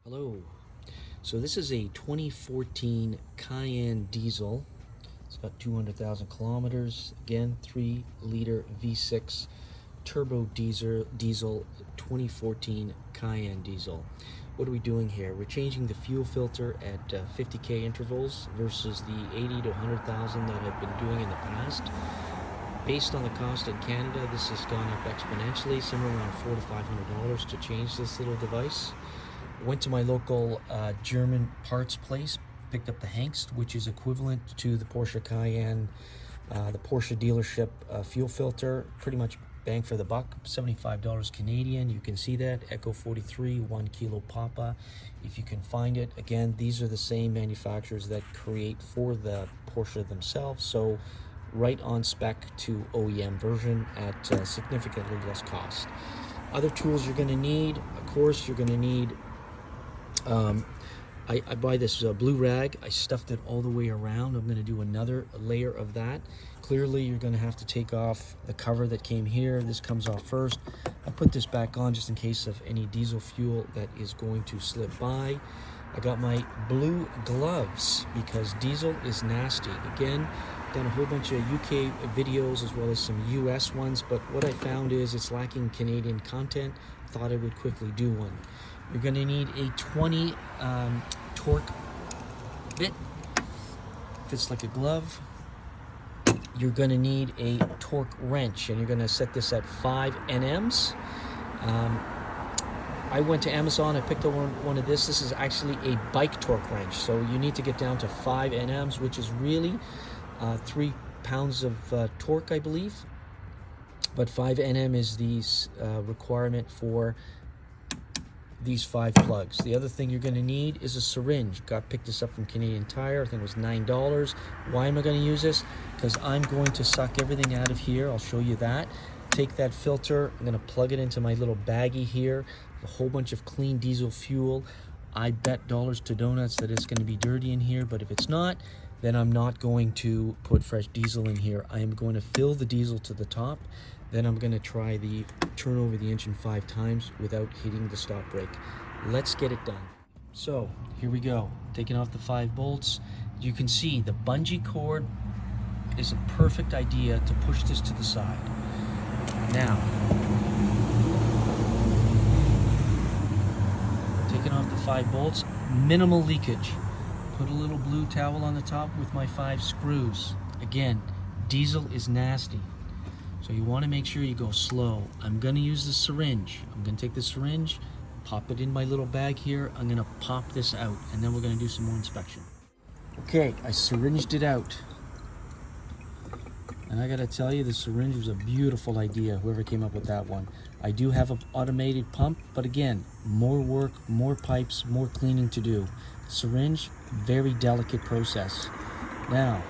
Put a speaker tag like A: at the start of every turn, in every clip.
A: Hello. So this is a 2014 Cayenne diesel. It's got 200,000 kilometers. Again, 3-liter V6 turbo diesel 2014 Cayenne diesel. What are we doing here? We're changing the fuel filter at 50K intervals versus the 80 to 100,000 that I've been doing in the past. Based on the cost in Canada, this has gone up exponentially, somewhere around $400 to $500 to change this little device. Went to my local German parts place, picked up the Hengst, which is equivalent to the Porsche Cayenne, the Porsche dealership fuel filter, pretty much bang for the buck, $75 Canadian. You can see that, Echo 43, 1 kilo Papa, if you can find it. Again, these are the same manufacturers that create for the Porsche themselves, so right on spec to OEM version at significantly less cost. Other tools you're going to need, of course, you're going to need I buy this blue rag. I stuffed it all the way around. I'm going to do another layer of that. Clearly, you're going to have to take off the cover that came here. This comes off first. I put this back on just in case of any diesel fuel that is going to slip by. I got my blue gloves because diesel is nasty. Again, done a whole bunch of UK videos as well as some US ones, but what I found is it's lacking Canadian content. Thought I would quickly do one. You're going to need a 20 torque bit, fits like a glove. You're going to need a torque wrench, and you're going to set this at 5 NMs. I went to Amazon, I picked up one of this. This is actually a bike torque wrench, so you need to get down to 5 NMs, which is really 3 pounds of torque, I believe. But 5 NM is the requirement for these 5 plugs. The other thing you're going to need is a syringe. Picked this up from Canadian Tire. I think it was $9. Why am I going to use this? Because I'm going to suck everything out of here. I'll show you that. Take that filter. I'm going to plug it into my little baggie here. A whole bunch of clean diesel fuel. I bet dollars to donuts that it's going to be dirty in here, but if it's not, then I'm not going to put fresh diesel in here. I am going to fill the diesel to the top. Then I'm going to try the turn over the engine 5 times without hitting the stop brake. Let's get it done. So here we go. Taking off the 5 bolts. You can see the bungee cord is a perfect idea to push this to the side. Now, taking off the 5 bolts, minimal leakage. Put a little blue towel on the top with my 5 screws. Again, diesel is nasty. So you want to make sure you go slow. I'm going to use the syringe. I'm going to take the syringe, pop it in my little bag here. I'm going to pop this out, and then we're going to do some more inspection. Okay, I syringed it out. And I got to tell you, the syringe was a beautiful idea, whoever came up with that one. I do have an automated pump, but again, more work, more pipes, more cleaning to do. Syringe, very delicate process. Now,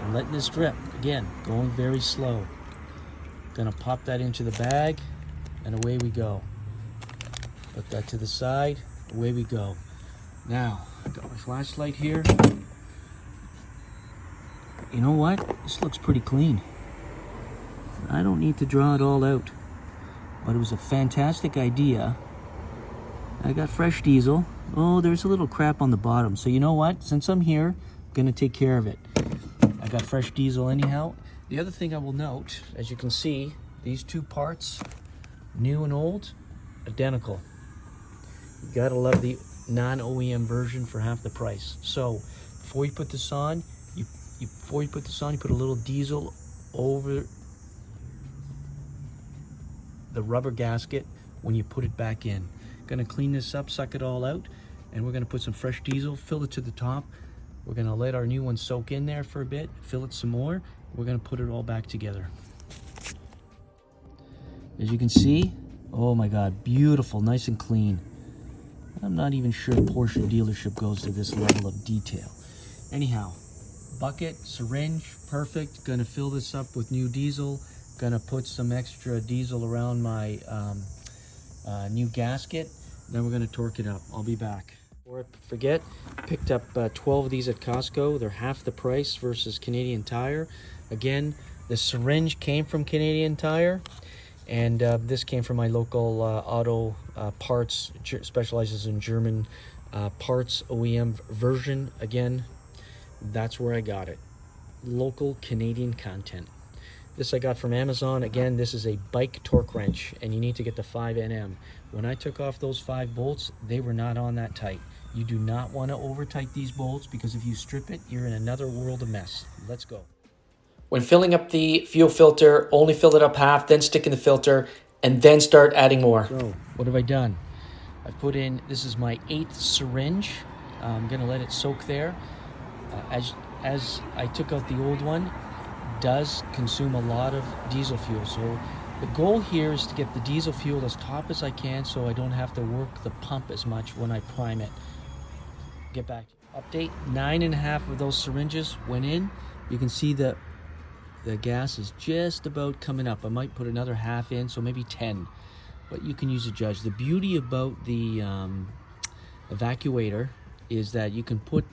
A: I'm letting this drip. Again, going very slow. Gonna pop that into the bag, and away we go. Put that to the side, away we go. Now, I got my flashlight here. You know what? This looks pretty clean. I don't need to draw it all out, but it was a fantastic idea. I got fresh diesel. Oh, there's a little crap on the bottom. So you know what? Since I'm here, I'm gonna take care of it. I got fresh diesel anyhow. The other thing I will note, as you can see, these 2 parts, new and old, identical. You gotta love the non-OEM version for half the price. So before you put this on, you put a little diesel over the rubber gasket when you put it back in. Gonna clean this up, suck it all out, and we're gonna put some fresh diesel, fill it to the top. We're gonna let our new one soak in there for a bit, fill it some more. We're gonna put it all back together. As you can see, oh my God, beautiful, nice and clean. I'm not even sure Porsche dealership goes to this level of detail. Anyhow, bucket, syringe, perfect. Gonna fill this up with new diesel. Gonna put some extra diesel around my new gasket. Then we're gonna torque it up. I'll be back. Before I forget, picked up 12 of these at Costco. They're half the price versus Canadian Tire. Again, the syringe came from Canadian Tire. And this came from my local auto parts, specializes in German parts, OEM version. Again, that's where I got it. Local Canadian content. This I got from Amazon. Again, this is a bike torque wrench, and you need to get the 5NM. When I took off those 5 bolts, they were not on that tight. You do not want to over tight these bolts, because if you strip it, you're in another world of mess. Let's go. When filling up the fuel filter, only fill it up half, then stick in the filter, and then start adding more. So, what have I done? I put in, this is my 8th syringe. I'm gonna let it soak there. As I took out the old one, does consume a lot of diesel fuel. So the goal here is to get the diesel fuel as top as I can, so I don't have to work the pump as much when I prime it. Get back. Update, 9.5 of those syringes went in. You can see the gas is just about coming up. I might put another half in, so maybe 10, but you can use a judge. The beauty about the evacuator is that you can put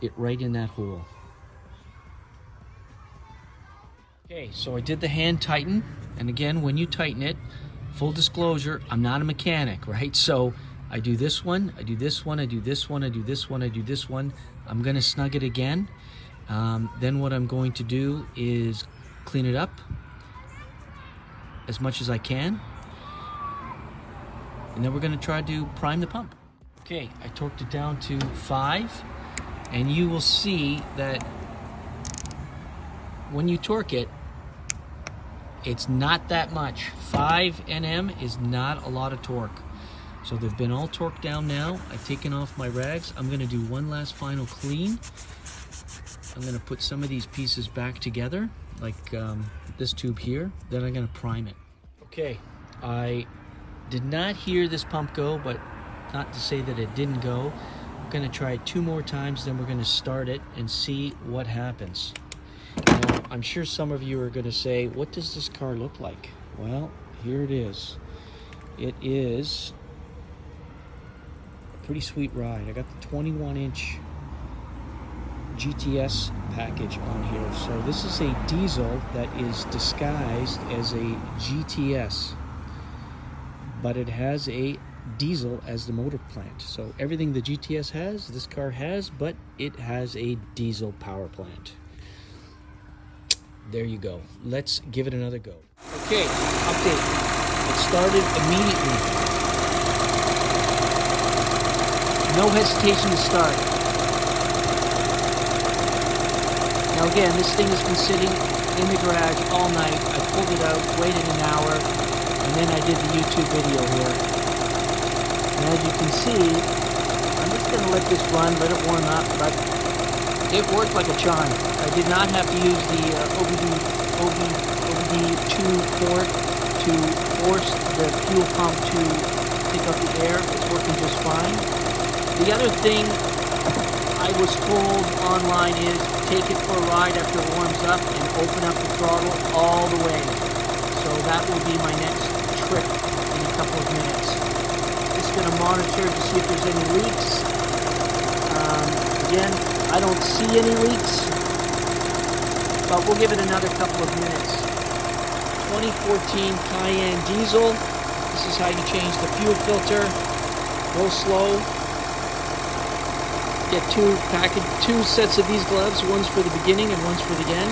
A: it right in that hole. Okay, so I did the hand tighten, and again, when you tighten it, full disclosure, I'm not a mechanic, right? So I do this one, I do this one, I do this one, I do this one, I do this one. I'm gonna snug it again. Then what I'm going to do is clean it up as much as I can, and then we're gonna try to prime the pump. Okay, I torqued it down to 5, and you will see that when you torque it, it's not that much. 5 Nm is not a lot of torque. So they've been all torqued down now. I've taken off my rags. I'm gonna do one last final clean. I'm gonna put some of these pieces back together, like this tube here. Then I'm gonna prime it. Okay, I did not hear this pump go, but not to say that it didn't go. I'm gonna try it 2 more times, then we're gonna start it and see what happens. Now, I'm sure some of you are going to say, what does this car look like? Well, here it is. It is a pretty sweet ride. I got the 21-inch GTS package on here. So this is a diesel that is disguised as a GTS, but it has a diesel as the motor plant. So everything the GTS has, this car has, but it has a diesel power plant. There you go. Let's give it another go. Okay, update. It started immediately. No hesitation to start. Now again, this thing has been sitting in the garage all night. I pulled it out, waited an hour, and then I did the YouTube video here. And as you can see, I'm just going to let this run, let it warm up, but it worked like a charm. I did not have to use the OBD2 port to force the fuel pump to pick up the air. It's working just fine. The other thing I was told online is take it for a ride after it warms up and open up the throttle all the way. So that will be my next trip in a couple of minutes. Just going to monitor to see if there's any leaks. Again, I don't see any leaks, but we'll give it another couple of minutes. 2014 Cayenne diesel. This is how you change the fuel filter. Go slow. Get 2 sets of these gloves. One's for the beginning and one's for the end.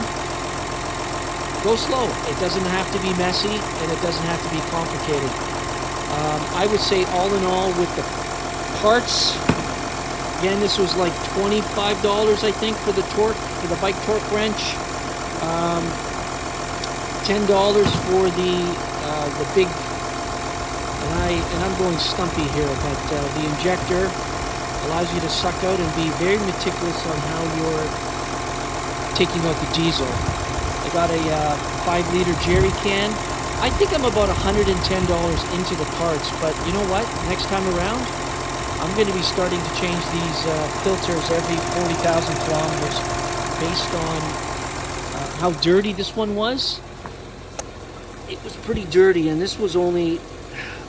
A: Go slow. It doesn't have to be messy, and it doesn't have to be complicated. I would say all in all with the parts, again, this was like $25, I think, for the torque, for the bike torque wrench. $10 for the big, and I'm going stumpy here, but the injector allows you to suck out and be very meticulous on how you're taking out the diesel. I got a 5-liter jerry can. I think I'm about $110 into the parts, but you know what? Next time around, I'm going to be starting to change these filters every 40,000 kilometers based on how dirty this one was. It was pretty dirty, and this was only,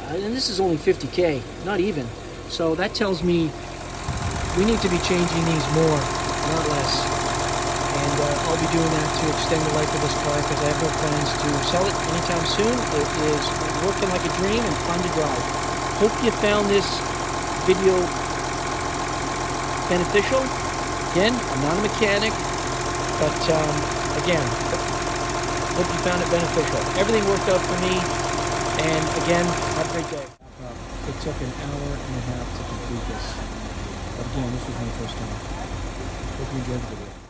A: and this is only 50K, not even. So that tells me we need to be changing these more, not less. And and I'll be doing that to extend the life of this car because I have no plans to sell it anytime soon. It is working like a dream and fun to drive. Hope you found this video beneficial. Again, I'm not a mechanic, but again, hope you found it beneficial. Everything worked out for me, and again, have a great day. It took an hour and a half to complete this, but again, this was my first time. Hope you enjoyed the video.